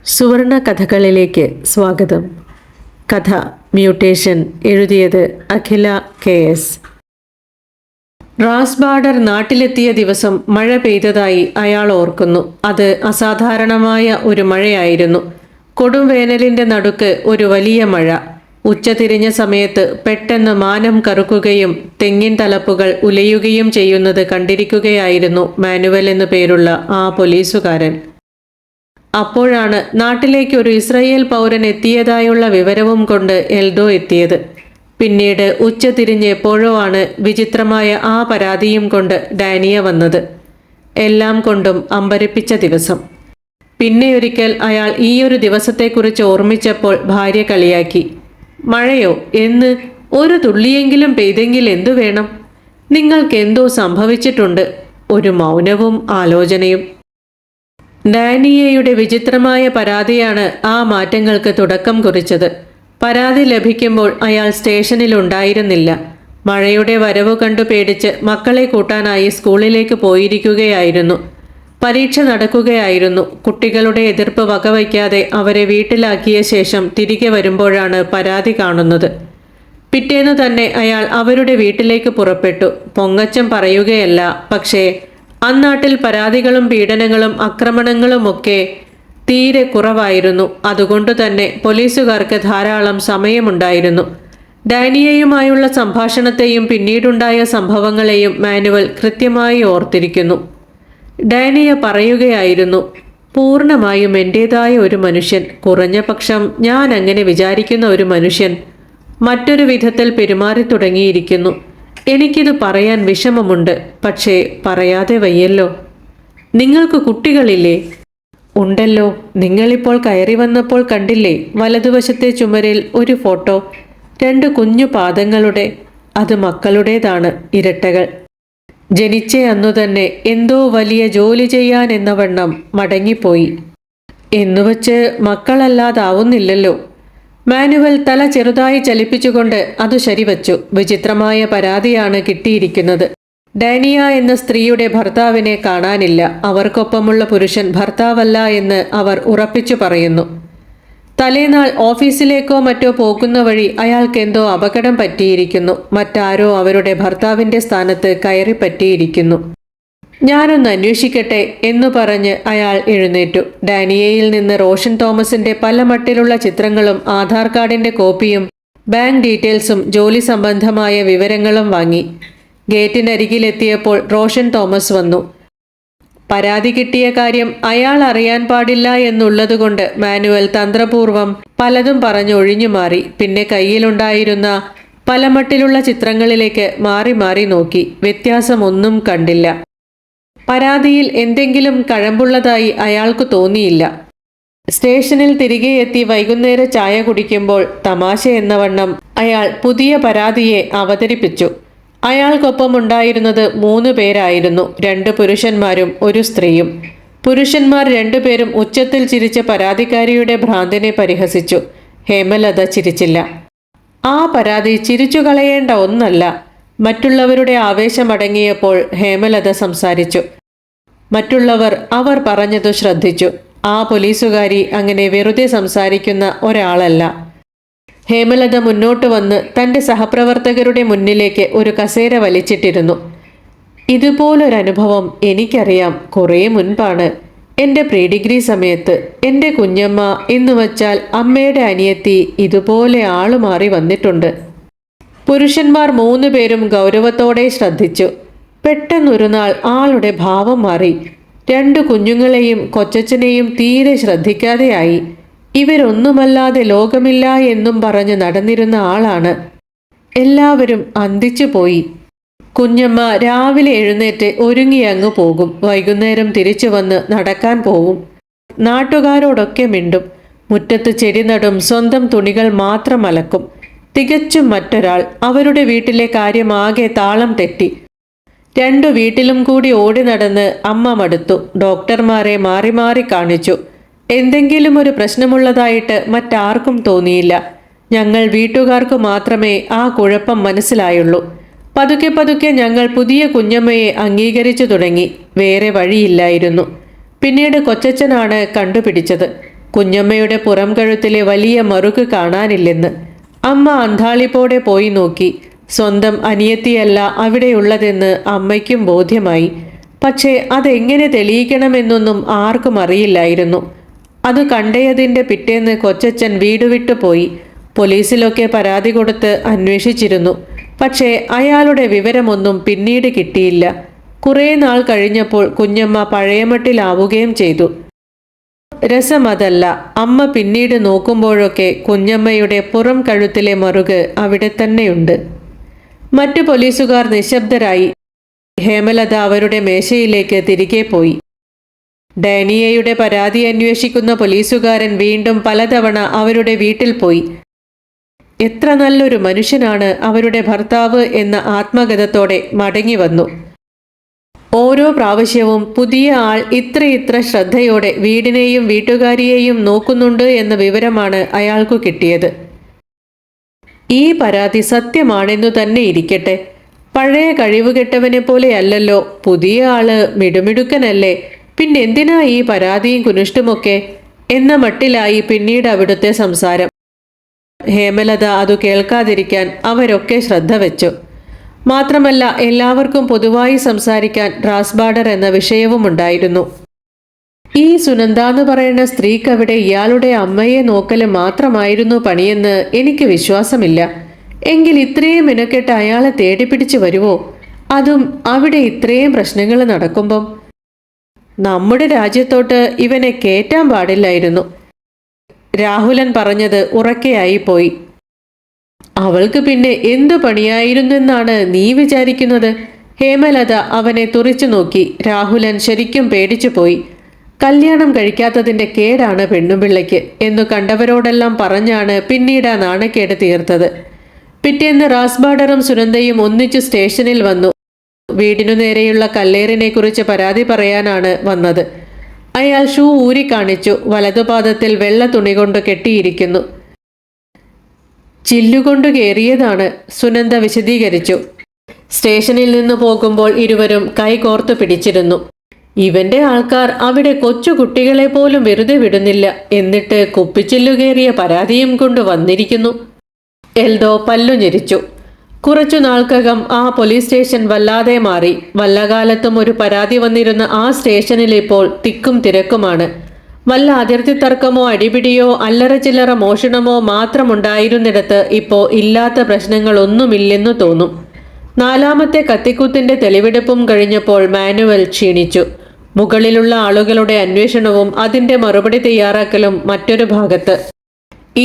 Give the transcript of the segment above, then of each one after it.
സുവർണ കഥകളിലേക്ക് സ്വാഗതം. കഥ മ്യൂട്ടേഷൻ. എഴുതിയത് അഖില KS. റാസ്ബാഡർ നാട്ടിലെത്തിയ ദിവസം മഴ പെയ്തതായി അയാൾ ഓർക്കുന്നു. അത് അസാധാരണമായ ഒരു മഴയായിരുന്നു. കൊടും വേനലിന്റെ നടുക്ക് ഒരു വലിയ മഴ. ഉച്ചതിരിഞ്ഞ സമയത്ത് പെട്ടെന്ന് മാനം കറുക്കുകയും തെങ്ങിൻ തലപ്പുകൾ ഉലയുകയും ചെയ്യുന്നത് കണ്ടിരിക്കുകയായിരുന്നു മാനുവൽ എന്നു പേരുള്ള ആ പോലീസുകാരൻ. അപ്പോഴാണ് നാട്ടിലേക്ക് ഒരു ഇസ്രായേൽ പൗരൻ എത്തിയതായുള്ള വിവരവും കൊണ്ട് എൽദോ എത്തിയത്. പിന്നീട് ഉച്ചതിരിഞ്ഞ് എപ്പോഴോ ആണ് വിചിത്രമായ ആ പരാതിയും കൊണ്ട് ഡാനിയ വന്നത്. എല്ലാം കൊണ്ടും അമ്പരപ്പിച്ച ദിവസം. പിന്നെയൊരിക്കൽ അയാൾ ഈയൊരു ദിവസത്തെക്കുറിച്ച് ഓർമ്മിച്ചപ്പോൾ ഭാര്യ കളിയാക്കി. മഴയോ എന്ന് ഒരു തുള്ളിയെങ്കിലും പെയ്തെങ്കിൽ എന്തു വേണം? നിങ്ങൾക്കെന്തോ സംഭവിച്ചിട്ടുണ്ട്. ഒരു മൗനവും ആലോചനയും. ഡാനിയയുടെ വിചിത്രമായ പരാതിയാണ് ആ മാറ്റങ്ങൾക്ക് തുടക്കം കുറിച്ചത്. പരാതി ലഭിക്കുമ്പോൾ അയാൾ സ്റ്റേഷനിലുണ്ടായിരുന്നില്ല. മഴയുടെ വരവ് കണ്ടു പേടിച്ച് മക്കളെ കൂട്ടാനായി സ്കൂളിലേക്ക് പോയിരിക്കുകയായിരുന്നു. പരീക്ഷ നടക്കുകയായിരുന്നു. കുട്ടികളുടെ എതിർപ്പ് വകവയ്ക്കാതെ അവരെ വീട്ടിലാക്കിയ ശേഷം തിരികെ വരുമ്പോഴാണ് പരാതി കാണുന്നത്. പിറ്റേന്നു തന്നെ അയാൾ അവരുടെ വീട്ടിലേക്ക് പുറപ്പെട്ടു. പൊങ്ങച്ചം പറയുകയല്ല, പക്ഷേ അന്നാട്ടിൽ പരാതികളും പീഡനങ്ങളും ആക്രമണങ്ങളുമൊക്കെ തീരെ കുറവായിരുന്നു. അതുകൊണ്ടു തന്നെ പോലീസുകാർക്ക് ധാരാളം സമയമുണ്ടായിരുന്നു. ഡാനിയയുമായുള്ള സംഭാഷണത്തെയും പിന്നീടുണ്ടായ സംഭവങ്ങളെയും മാനുവൽ കൃത്യമായി ഓർത്തിരിക്കുന്നു. ഡാനിയ പറയുകയായിരുന്നു, പൂർണ്ണമായും എൻ്റേതായ ഒരു മനുഷ്യൻ, കുറഞ്ഞ പക്ഷം ഞാൻ അങ്ങനെ വിചാരിക്കുന്ന ഒരു മനുഷ്യൻ മറ്റൊരു വിധത്തിൽ പെരുമാറി തുടങ്ങിയിരിക്കുന്നു. എനിക്കിത് പറയാൻ വിഷമമുണ്ട്, പക്ഷേ പറയാതെ വയ്യല്ലോ. നിങ്ങൾക്ക് കുട്ടികളില്ലേ? ഉണ്ടല്ലോ. നിങ്ങളിപ്പോൾ കയറി വന്നപ്പോൾ കണ്ടില്ലേ വലതുവശത്തെ ചുമരിൽ ഒരു ഫോട്ടോ, 2 കുഞ്ഞു പാദങ്ങളുടെ. അത് മക്കളുടേതാണ്, ഇരട്ടകൾ. ജനിച്ച അന്നു തന്നെ എന്തോ വലിയ ജോലി ചെയ്യാൻ എന്ന വണ്ണം മടങ്ങിപ്പോയി. എന്നുവച്ച് മക്കളല്ലാതാവുന്നില്ലല്ലോ. മാനുവൽ തല ചെറുതായി ചലിപ്പിച്ചുകൊണ്ട് അത് ശരിവച്ചു. വിചിത്രമായ പരാതിയാണ് കിട്ടിയിരിക്കുന്നത്. ഡാനിയ എന്ന സ്ത്രീയുടെ ഭർത്താവിനെ കാണാനില്ല. അവർക്കൊപ്പമുള്ള പുരുഷൻ ഭർത്താവല്ല എന്ന് അവർ ഉറപ്പിച്ചു പറയുന്നു. തലേനാൾ ഓഫീസിലേക്കോ മറ്റോ പോകുന്ന വഴി അയാൾക്കെന്തോ അപകടം പറ്റിയിരിക്കുന്നു. മറ്റാരോ അവരുടെ ഭർത്താവിന്റെ സ്ഥാനത്ത് കയറി പറ്റിയിരിക്കുന്നു. ഞാനൊന്ന് അന്വേഷിക്കട്ടെ എന്നു പറഞ്ഞ് അയാൾ എഴുന്നേറ്റു. ഡാനിയയിൽ നിന്ന് റോഷൻ തോമസിന്റെ പല മട്ടിലുള്ള ചിത്രങ്ങളും ആധാർ കാർഡിന്റെ കോപ്പിയും ബാങ്ക് ഡീറ്റെയിൽസും ജോലി സംബന്ധമായ വിവരങ്ങളും വാങ്ങി. ഗേറ്റിനരികിലെത്തിയപ്പോൾ റോഷൻ തോമസ് വന്നു. പരാതി കിട്ടിയ കാര്യം അയാൾ അറിയാൻ പാടില്ല എന്നുള്ളതുകൊണ്ട് മാനുവൽ തന്ത്രപൂർവം പലതും പറഞ്ഞൊഴിഞ്ഞു മാറി. പിന്നെ കയ്യിലുണ്ടായിരുന്ന പല മട്ടിലുള്ള ചിത്രങ്ങളിലേക്ക് മാറി മാറി നോക്കി. വ്യത്യാസമൊന്നും കണ്ടില്ല. പരാതിയിൽ എന്തെങ്കിലും കഴമ്പുള്ളതായി അയാൾക്ക് തോന്നിയില്ല. സ്റ്റേഷനിൽ തിരികെ എത്തി വൈകുന്നേര ചായ കുടിക്കുമ്പോൾ തമാശ എന്നവണ്ണം അയാൾ പുതിയ പരാതിയെ അവതരിപ്പിച്ചു. അയാൾക്കൊപ്പമുണ്ടായിരുന്നത് 3 പേരായിരുന്നു. 2 പുരുഷന്മാരും 1 സ്ത്രീയും. പുരുഷന്മാർ 2 പേരും ഉച്ചത്തിൽ ചിരിച്ച പരാതിക്കാരിയുടെ ഭ്രാന്തിനെ പരിഹസിച്ചു. ഹേമലത ചിരിച്ചില്ല. ആ പരാതി ചിരിച്ചു കളയേണ്ട ഒന്നല്ല. മറ്റുള്ളവരുടെ ആവേശമടങ്ങിയപ്പോൾ ഹേമലത സംസാരിച്ചു. മറ്റുള്ളവർ അവർ പറഞ്ഞതു ശ്രദ്ധിച്ചു. ആ പോലീസുകാരി അങ്ങനെ വെറുതെ സംസാരിക്കുന്ന ഒരാളല്ല. ഹേമലത മുന്നോട്ട് വന്ന് തൻ്റെ സഹപ്രവർത്തകരുടെ മുന്നിലേക്ക് ഒരു കസേര വലിച്ചിട്ടിരുന്നു. ഇതുപോലൊരനുഭവം എനിക്കറിയാം. കുറേ മുൻപാണ്, എൻ്റെ പ്രീ ഡിഗ്രി സമയത്ത്. എൻ്റെ കുഞ്ഞമ്മ എന്ന് വച്ചാൽ അമ്മയുടെ അനിയത്തി ഇതുപോലെ ആളുമാറി വന്നിട്ടുണ്ട്. പുരുഷന്മാർ 3 പേരും ഗൗരവത്തോടെ ശ്രദ്ധിച്ചു. പെട്ടെന്നൊരു നാൾ ആളുടെ ഭാവം മാറി. 2 കുഞ്ഞുങ്ങളെയും കൊച്ചച്ഛനെയും തീരെ ശ്രദ്ധിക്കാതെയായി. ഇവരൊന്നുമല്ലാതെ ലോകമില്ല എന്നും പറഞ്ഞ് നടന്നിരുന്ന ആളാണ്. എല്ലാവരും അന്തിച്ചു പോയി. കുഞ്ഞമ്മ രാവിലെ എഴുന്നേറ്റ് ഒരുങ്ങി അങ്ങ് പോകും. വൈകുന്നേരം തിരിച്ചു വന്ന് നടക്കാൻ പോവും. നാട്ടുകാരോടൊക്കെ മിണ്ടും. മുറ്റത്ത് ചെടി നടും. സ്വന്തം തുണികൾ മാത്രം അലക്കും. തികച്ചും മറ്റൊരാൾ. അവരുടെ വീട്ടിലെ കാര്യമാകെ താളം തെറ്റി. 2 വീട്ടിലും കൂടി ഓടി നടന്ന് അമ്മ മടുത്തു. ഡോക്ടർമാരെ മാറി മാറി കാണിച്ചു. എന്തെങ്കിലും ഒരു പ്രശ്നമുള്ളതായിട്ട് മറ്റാർക്കും തോന്നിയില്ല. ഞങ്ങൾ വീട്ടുകാർക്ക് മാത്രമേ ആ കുഴപ്പം മനസ്സിലായുള്ളൂ. പതുക്കെ പതുക്കെ ഞങ്ങൾ പുതിയ കുഞ്ഞമ്മയെ അംഗീകരിച്ചു തുടങ്ങി. വേറെ വഴിയില്ലായിരുന്നു. പിന്നീട് കൊച്ചച്ഛനാണ് കണ്ടുപിടിച്ചത്. കുഞ്ഞമ്മയുടെ പുറം കഴുത്തിലെ വലിയ മറുക് കാണാനില്ലെന്ന്. അമ്മ അന്ധാളിപ്പോടെ പോയി നോക്കി. സ്വന്തം അനിയത്തിയല്ല അവിടെയുള്ളതെന്ന് അമ്മയ്ക്കും ബോധ്യമായി. പക്ഷേ അതെങ്ങനെ തെളിയിക്കണമെന്നൊന്നും ആർക്കും അറിയില്ലായിരുന്നു. അത് കണ്ടയതിൻ്റെ പിറ്റേന്ന് കൊച്ചച്ഛൻ വീട് വിട്ടു പോയി. പോലീസിലൊക്കെ പരാതി കൊടുത്ത് അന്വേഷിച്ചിരുന്നു. പക്ഷേ അയാളുടെ വിവരമൊന്നും പിന്നീട് കിട്ടിയില്ല. കുറേ നാൾ കഴിഞ്ഞപ്പോൾ കുഞ്ഞമ്മ പഴയമട്ടിലാവുകയും ചെയ്തു. രസമതല്ല, അമ്മ പിന്നീട് നോക്കുമ്പോഴൊക്കെ കുഞ്ഞമ്മയുടെ പുറം കഴുത്തിലെ മറുക് അവിടെ തന്നെയുണ്ട്. മറ്റു പോലീസുകാർ നിശബ്ദരായി. ഹേമലത അവരുടെ മേശയിലേക്ക് തിരികെ പോയി. ഡാനിയയുടെ പരാതി അന്വേഷിക്കുന്ന പോലീസുകാരൻ വീണ്ടും പലതവണ അവരുടെ വീട്ടിൽ പോയി. എത്ര നല്ലൊരു മനുഷ്യനാണ് അവരുടെ ഭർത്താവ് എന്ന ആത്മഗതത്തോടെ മടങ്ങി വന്നു. ഓരോ പ്രാവശ്യവും പുതിയ ആൾ ഇത്ര ശ്രദ്ധയോടെ വീടിനെയും വീട്ടുകാരിയെയും നോക്കുന്നുണ്ട് എന്ന വിവരമാണ് അയാൾക്കു കിട്ടിയത്. ഈ പരാതി സത്യമാണെന്നു തന്നെ ഇരിക്കട്ടെ, പഴയ കഴിവുകെട്ടവനെ പോലെയല്ലല്ലോ പുതിയ ആള്, മിടുമിടുക്കനല്ലേ, പിന്നെന്തിനാ ഈ പരാതിയും കുനിഷ്ടുമൊക്കെ എന്ന മട്ടിലായി പിന്നീട് അവിടുത്തെ സംസാരം. ഹേമലത അതു കേൾക്കാതിരിക്കാൻ അവരൊക്കെ ശ്രദ്ധ വെച്ചു. മാത്രമല്ല എല്ലാവർക്കും പൊതുവായി സംസാരിക്കാൻ റാസ്ബാഡർ എന്ന വിഷയവുമുണ്ടായിരുന്നു. ഈ സുനന്ദ എന്ന് പറയുന്ന സ്ത്രീക്കവിടെ ഇയാളുടെ അമ്മയെ നോക്കല് മാത്രമായിരുന്നു പണിയെന്ന് എനിക്ക് വിശ്വാസമില്ല. എങ്കിൽ ഇത്രയും മിനക്കെട്ട് അയാളെ തേടിപ്പിടിച്ച് വരുവോ? അതും അവിടെ ഇത്രയും പ്രശ്നങ്ങൾ നടക്കുമ്പം. നമ്മുടെ രാജ്യത്തോട്ട് ഇവനെ കേറ്റാൻ പാടില്ലായിരുന്നു. രാഹുലൻ പറഞ്ഞത് ഉറക്കെയായി പോയി. അവൾക്ക് പിന്നെ എന്തു പണിയായിരുന്നെന്നാണ് നീ വിചാരിക്കുന്നത്? ഹേമലത അവനെ തുറിച്ചു നോക്കി. രാഹുലൻ ശരിക്കും പേടിച്ചു പോയി. കല്യാണം കഴിക്കാത്തതിൻ്റെ കേടാണ് പെണ്ണുപിള്ളയ്ക്ക് എന്നു കണ്ടവരോടെല്ലാം പറഞ്ഞാണ് പിന്നീട് ആ നാണക്കേട് തീർത്തത്. പിറ്റേന്ന് റാസ്ബാഡറും സുനന്ദയും ഒന്നിച്ചു സ്റ്റേഷനിൽ വന്നു. വീടിനു നേരെയുള്ള കല്ലേറിനെ കുറിച്ച് പരാതി പറയാനാണ് വന്നത്. അയാൾ ഷൂ ഊരി കാണിച്ചു. വലതുപാദത്തിൽ വെള്ള തുണി കൊണ്ട് കെട്ടിയിരിക്കുന്നു. ചില്ലുകൊണ്ട് കയറിയതാണ്, സുനന്ദ വിശദീകരിച്ചു. സ്റ്റേഷനിൽ നിന്ന് പോകുമ്പോൾ ഇരുവരും കൈകോർത്തു പിടിച്ചിരുന്നു. ഇവന്റെ ആൾക്കാർ അവിടെ കൊച്ചുകുട്ടികളെ പോലും വെറുതെ വിടുന്നില്ല, എന്നിട്ട് കുപ്പിച്ചില്ലു കയറിയ പരാതിയും കൊണ്ട് വന്നിരിക്കുന്നു. എൽദോ പല്ലു ഞെരിച്ചു. കുറച്ചു നാൾക്കകം ആ പോലീസ് സ്റ്റേഷൻ വല്ലാതെ മാറി. വല്ലകാലത്തും ഒരു പരാതി വന്നിരുന്ന ആ സ്റ്റേഷനിൽ ഇപ്പോൾ തിക്കും തിരക്കുമാണ്. വല്ല അതിർത്തി തർക്കമോ അടിപിടിയോ അല്ലറ ചില്ലറ മോഷണമോ മാത്രമുണ്ടായിരുന്നിടത്ത് ഇപ്പോൾ ഇല്ലാത്ത പ്രശ്നങ്ങളൊന്നുമില്ലെന്നു തോന്നും. നാലാമത്തെ കത്തിക്കുത്തിന്റെ തെളിവെടുപ്പും കഴിഞ്ഞപ്പോൾ മാനുവൽ ക്ഷീണിച്ചു. മുകളിലുള്ള ആളുകളുടെ അന്വേഷണവും അതിന്റെ മറുപടി തയ്യാറാക്കലും മറ്റൊരു ഭാഗത്ത്.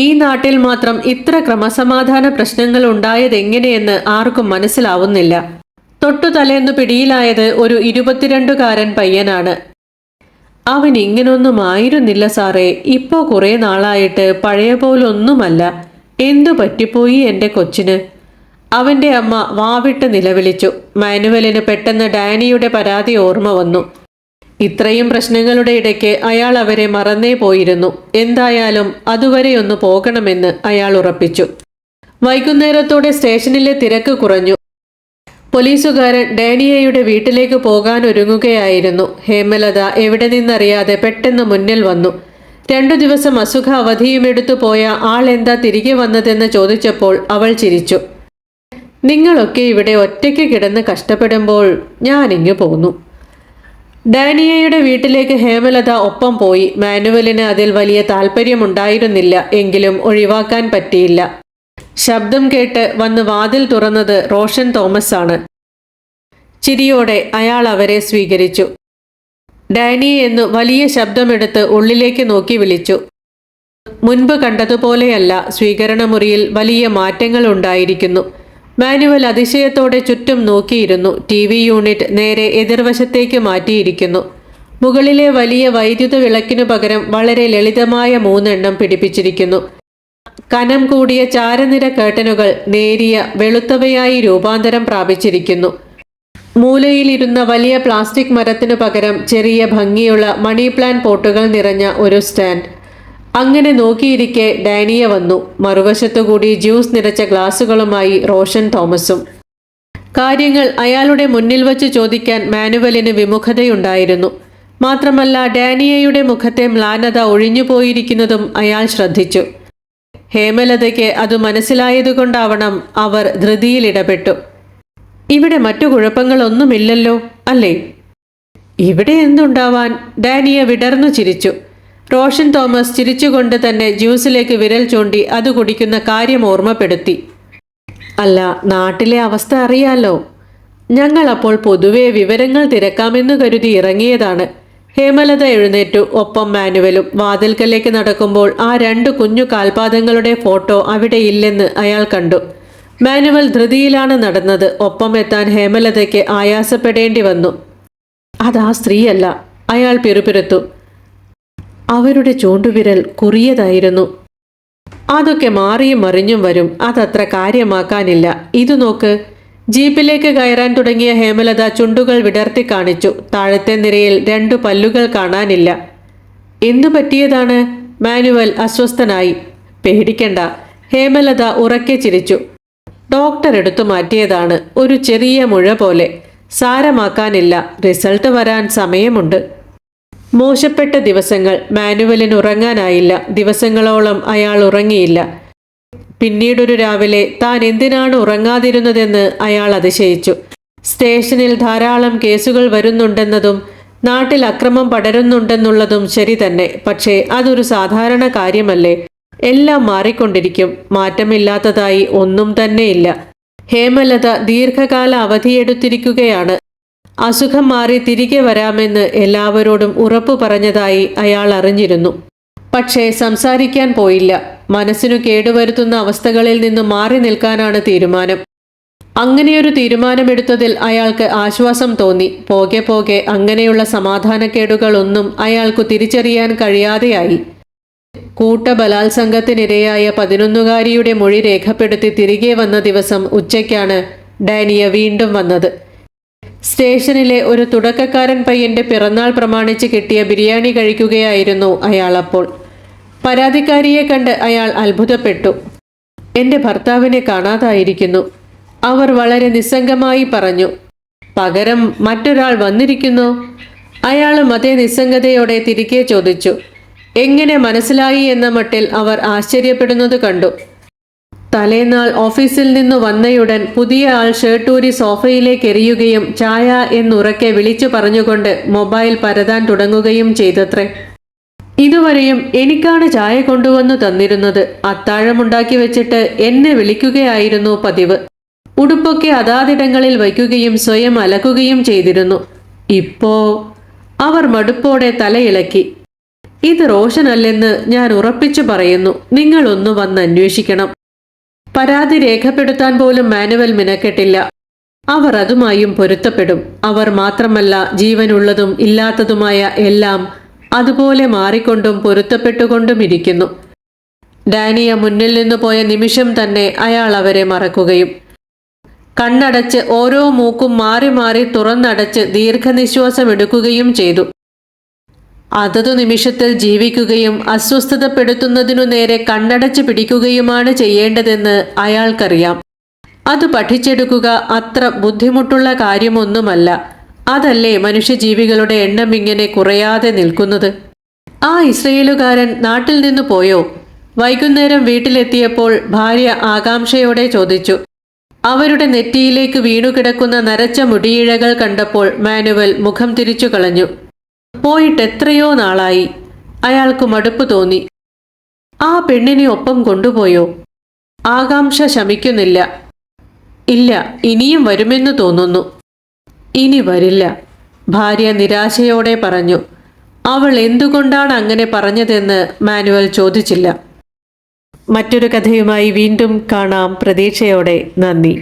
ഈ നാട്ടിൽ മാത്രം ഇത്ര ക്രമസമാധാന പ്രശ്നങ്ങൾ ഉണ്ടായതെങ്ങനെയെന്ന് ആർക്കും മനസ്സിലാവുന്നില്ല. തൊട്ടു തലേന്ന് പിടിയിലായത് ഒരു 22കാരൻ പയ്യനാണ്. അവൻ ഇങ്ങനൊന്നും ആയിരുന്നില്ല സാറേ. ഇപ്പോൾ കുറേ നാളായിട്ട് പഴയ പോലൊന്നുമല്ല. എന്തു പറ്റിപ്പോയി എൻ്റെ കൊച്ചിന്? അവൻ്റെ അമ്മ വാവിട്ട് നിലവിളിച്ചു. മാനുവലിന് പെട്ടെന്ന് ഡാനിയുടെ പരാതി ഓർമ്മ വന്നു. ഇത്രയും പ്രശ്നങ്ങളുടെ ഇടയ്ക്ക് അയാൾ അവരെ മറന്നേ പോയിരുന്നു. എന്തായാലും അതുവരെയൊന്ന് പോകണമെന്ന് അയാൾ ഉറപ്പിച്ചു. വൈകുന്നേരത്തോടെ സ്റ്റേഷനിലെ തിരക്ക് കുറഞ്ഞു. പോലീസുകാരൻ ഡാനിയയുടെ വീട്ടിലേക്ക് പോകാൻ ഒരുങ്ങുകയായിരുന്നു. ഹേമലത എവിടെ നിന്നറിയാതെ പെട്ടെന്ന് മുന്നിൽ വന്നു. 2 ദിവസം അസുഖ അവധിയുമെടുത്തു പോയ ആൾ എന്താ തിരികെ വന്നതെന്ന് ചോദിച്ചപ്പോൾ അവൾ ചിരിച്ചു. നിങ്ങളൊക്കെ ഇവിടെ ഒറ്റയ്ക്ക് കിടന്ന് കഷ്ടപ്പെടുമ്പോൾ ഞാനിങ്ങു പോന്നു. ഡാനിയയുടെ വീട്ടിലേക്ക് ഹേമലത ഒപ്പം പോയി. മാനുവലിന് അതിൽ വലിയ താല്പര്യമുണ്ടായിരുന്നില്ല. എങ്കിലും ഒഴിവാക്കാൻ പറ്റിയില്ല. ശബ്ദം കേട്ട് വന്ന് വാതിൽ തുറന്നത് റോഷൻ തോമസ് ആണ്. ചിരിയോടെ അയാൾ അവരെ സ്വീകരിച്ചു. ഡാനി എന്ന് വലിയ ശബ്ദമെടുത്ത് ഉള്ളിലേക്ക് നോക്കി വിളിച്ചു. മുൻപ് കണ്ടതുപോലെയല്ല, സ്വീകരണമുറിയിൽ വലിയ മാറ്റങ്ങൾ ഉണ്ടായിരിക്കുന്നു. മാനുവൽ അതിശയത്തോടെ ചുറ്റും നോക്കിയിരുന്നു. TV യൂണിറ്റ് നേരെ എതിർവശത്തേക്ക് മാറ്റിയിരിക്കുന്നു. മുകളിലെ വലിയ വൈദ്യുത വിളക്കിനു പകരം വളരെ ലളിതമായ 3 എണ്ണം പിടിപ്പിച്ചിരിക്കുന്നു. കനം കൂടിയ ചാരനിര കേട്ടനുകൾ നേരിയ വെളുത്തവയായി രൂപാന്തരം പ്രാപിച്ചിരിക്കുന്നു. മൂലയിലിരുന്ന വലിയ പ്ലാസ്റ്റിക് മരത്തിനു പകരം ചെറിയ ഭംഗിയുള്ള മണി പ്ലാന്റ് പോട്ടുകൾ നിറഞ്ഞ ഒരു സ്റ്റാൻഡ്. അങ്ങനെ നോക്കിയിരിക്കെ ഡാനിയ വന്നു. മറുവശത്തുകൂടി ജ്യൂസ് നിറച്ച ഗ്ലാസുകളുമായി റോഷൻ തോമസും. കാര്യങ്ങൾ അയാളുടെ മുന്നിൽ വച്ച് ചോദിക്കാൻ മാനുവലിന് വിമുഖതയുണ്ടായിരുന്നു. മാത്രമല്ല ഡാനിയയുടെ മുഖത്തെ മ്ലാനത ഒഴിഞ്ഞുപോയിരിക്കുന്നതും അയാൾ ശ്രദ്ധിച്ചു. ഹേമലതയ്ക്ക് അത് മനസ്സിലായതുകൊണ്ടാവണം അവർ ധൃതിയിൽ ഇടപെട്ടു. ഇവിടെ മറ്റു കുഴപ്പങ്ങളൊന്നുമില്ലല്ലോ അല്ലേ? ഇവിടെ എന്തുണ്ടാവാൻ? ഡാനിയ വിടർന്നു ചിരിച്ചു. റോഷൻ തോമസ് ചിരിച്ചുകൊണ്ട് തന്നെ ജ്യൂസിലേക്ക് വിരൽ ചൂണ്ടി അത് കുടിക്കുന്ന കാര്യം ഓർമ്മപ്പെടുത്തി. അല്ല, നാട്ടിലെ അവസ്ഥ അറിയാലോ. ഞങ്ങളപ്പോൾ പൊതുവെ വിവരങ്ങൾ തിരക്കാമെന്ന് കരുതി ഇറങ്ങിയതാണ്. ഹേമലത എഴുന്നേറ്റു. ഒപ്പം മാനുവലും. വാതിൽക്കലേക്ക് നടക്കുമ്പോൾ ആ 2 കുഞ്ഞു കാൽപാദങ്ങളുടെ ഫോട്ടോ അവിടെ ഇല്ലെന്ന് അയാൾ കണ്ടു. മാനുവൽ ധൃതിയിലാണ് നടന്നത്. ഒപ്പം എത്താൻ ഹേമലതയ്ക്ക് ആയാസപ്പെടേണ്ടി വന്നു. അതാ സ്ത്രീയല്ല, അയാൾ പിറുപിറുത്തു. അവരുടെ ചൂണ്ടുവിരൽ കുറിയതായിരുന്നു. അതൊക്കെ മാറിയും മറിഞ്ഞും വരും, അതത്ര കാര്യമാക്കാനില്ല. ഇതു നോക്ക്. ജീപ്പിലേക്ക് കയറാൻ തുടങ്ങിയ ഹേമലത ചുണ്ടുകൾ വിടർത്തി കാണിച്ചു. താഴത്തെ നിരയിൽ 2 പല്ലുകൾ കാണാനില്ല. എന്തു പറ്റിയതാണ്? മാനുവൽ അസ്വസ്ഥനായി. പേടിക്കണ്ട, ഹേമലത ഉറക്കെ ചിരിച്ചു. ഡോക്ടർ എടുത്തു മാറ്റിയതാണ്. ഒരു ചെറിയ മുഴ പോലെ. സാരമാക്കാനില്ല. റിസൾട്ട് വരാൻ സമയമുണ്ട്. മോശപ്പെട്ട ദിവസങ്ങൾ. മാനുവലിന് ഉറങ്ങാനായില്ല. ദിവസങ്ങളോളം അയാൾ ഉറങ്ങിയില്ല. പിന്നീടൊരു രാവിലെ താൻ എന്തിനാണ് ഉറങ്ങാതിരുന്നതെന്ന് അയാൾ അതിശയിച്ചു. സ്റ്റേഷനിൽ ധാരാളം കേസുകൾ വരുന്നുണ്ടെന്നതും നാട്ടിൽ അക്രമം പടരുന്നുണ്ടെന്നുള്ളതും ശരി തന്നെ. പക്ഷേ അതൊരു സാധാരണ കാര്യമല്ലേ? എല്ലാം മാറിക്കൊണ്ടിരിക്കും. മാറ്റമില്ലാത്തതായി ഒന്നും തന്നെയില്ല. ഹേമലത ദീർഘകാല അവധിയെടുത്തിരിക്കുകയാണ്. അസുഖം മാറി തിരികെ വരാമെന്ന് എല്ലാവരോടും ഉറപ്പു പറഞ്ഞതായി അയാൾ അറിഞ്ഞിരുന്നു. പക്ഷേ സംസാരിക്കാൻ പോയില്ല. മനസ്സിനു കേടുവരുത്തുന്ന അവസ്ഥകളിൽ നിന്ന് മാറി നിൽക്കാനാണ് തീരുമാനം. അങ്ങനെയൊരു തീരുമാനമെടുത്തതിൽ അയാൾക്ക് ആശ്വാസം തോന്നി. പോകെ പോകെ അങ്ങനെയുള്ള സമാധാനക്കേടുകളൊന്നും അയാൾക്കു തിരിച്ചറിയാൻ കഴിയാതെയായി. കൂട്ടബലാത്സംഗത്തിനിരയായ 11കാരിയുടെ മൊഴി രേഖപ്പെടുത്തി തിരികെ വന്ന ദിവസം ഉച്ചയ്ക്കാണ് ഡാനിയ വീണ്ടും വന്നത്. സ്റ്റേഷനിലെ ഒരു തുടക്കക്കാരൻ പയ്യന്റെ പിറന്നാൾ പ്രമാണിച്ച് കിട്ടിയ ബിരിയാണി കഴിക്കുകയായിരുന്നു അയാളപ്പോൾ. പരാതിക്കാരിയെ കണ്ട് അയാൾ അത്ഭുതപ്പെട്ടു. എൻ്റെ ഭർത്താവിനെ കാണാതായിരിക്കുന്നു, അവർ വളരെ നിസ്സംഗമായി പറഞ്ഞു. പകരം മറ്റൊരാൾ വന്നിരിക്കുന്നു. അയാളും അതേ നിസ്സംഗതയോടെ തിരികെ ചോദിച്ചു. എങ്ങനെ മനസ്സിലായി എന്ന മട്ടിൽ അവർ ആശ്ചര്യപ്പെടുന്നത് കണ്ടു. തലേന്നാൾ ഓഫീസിൽ നിന്നു വന്നയുടൻ പുതിയ ആൾ ഷർട്ടൂരി സോഫയിലേക്ക് എറിയുകയും ചായ എന്നുറക്കെ വിളിച്ചു പറഞ്ഞുകൊണ്ട് മൊബൈൽ പരതാൻ തുടങ്ങുകയും ചെയ്തത്രേ. ഇതുവരെയും എനിക്കാണ് ചായ കൊണ്ടുവന്നു തന്നിരുന്നത്. അത്താഴമുണ്ടാക്കി വെച്ചിട്ട് എന്നെ വിളിക്കുകയായിരുന്നു പതിവ്. ഉടുപ്പൊക്കെ അതാതിടങ്ങളിൽ വയ്ക്കുകയും സ്വയം അലക്കുകയും ചെയ്തിരുന്നു. ഇപ്പോ അവർ മടുപ്പോടെ തലയിളക്കി. ഇത് റോഷനല്ലെന്ന് ഞാൻ ഉറപ്പിച്ചു പറയുന്നു. നിങ്ങളൊന്നു വന്ന് അന്വേഷിക്കണം. പരാതി രേഖപ്പെടുത്താൻ പോലും മാനുവൽ മിനക്കെട്ടില്ല. അവർ അതുമായും പൊരുത്തപ്പെടും. അവർ മാത്രമല്ല, ജീവനുള്ളതും ഇല്ലാത്തതുമായ എല്ലാം അതുപോലെ മാറിക്കൊണ്ടും പൊരുത്തപ്പെട്ടുകൊണ്ടും ഇരിക്കുന്നു. ഡാനിയ മുന്നിൽ നിന്ന് പോയ നിമിഷം തന്നെ അയാൾ അവരെ മറക്കുകയും കണ്ണടച്ച് ഓരോ മൂക്കും മാറി മാറി തുറന്നടച്ച് ദീർഘനിശ്വാസം എടുക്കുകയും ചെയ്തു. അതതു നിമിഷത്തിൽ ജീവിക്കുകയും അസ്വസ്ഥതപ്പെടുത്തുന്നതിനു നേരെ കണ്ണടച്ച് പിടിക്കുകയുമാണ് ചെയ്യേണ്ടതെന്ന് അയാൾക്കറിയാം. അത് പഠിച്ചെടുക്കുക അത്ര ബുദ്ധിമുട്ടുള്ള കാര്യമൊന്നുമല്ല. അതല്ലേ മനുഷ്യജീവികളുടെ എണ്ണം ഇങ്ങനെ കുറയാതെ നിൽക്കുന്നത്. ആ ഇസ്രയേലുകാരൻ നാട്ടിൽ നിന്നു പോയോ? വൈകുന്നേരം വീട്ടിലെത്തിയപ്പോൾ ഭാര്യ ആകാംക്ഷയോടെ ചോദിച്ചു. അവരുടെ നെറ്റിയിലേക്ക് വീണുകിടക്കുന്ന നരച്ച മുടിയിഴകൾ കണ്ടപ്പോൾ മാനുവൽ മുഖം തിരിച്ചു കളഞ്ഞു. പോയിട്ട് എത്രയോ നാളായി. അയാൾക്ക് മടുപ്പ് തോന്നി. ആ പെണ്ണിനെ ഒപ്പം കൊണ്ടുപോയോ? ആകാംക്ഷ ശമിക്കുന്നില്ല. ഇല്ല, ഇനിയും വരുമെന്ന് തോന്നുന്നു. ഇനി വരില്ല, ഭാര്യ നിരാശയോടെ പറഞ്ഞു. അവൾ എന്തുകൊണ്ടാണ് അങ്ങനെ പറഞ്ഞതെന്ന് മാനുവൽ ചോദിച്ചില്ല. മറ്റൊരു കഥയുമായി വീണ്ടും കാണാം. പ്രതീക്ഷയോടെ. നന്ദി.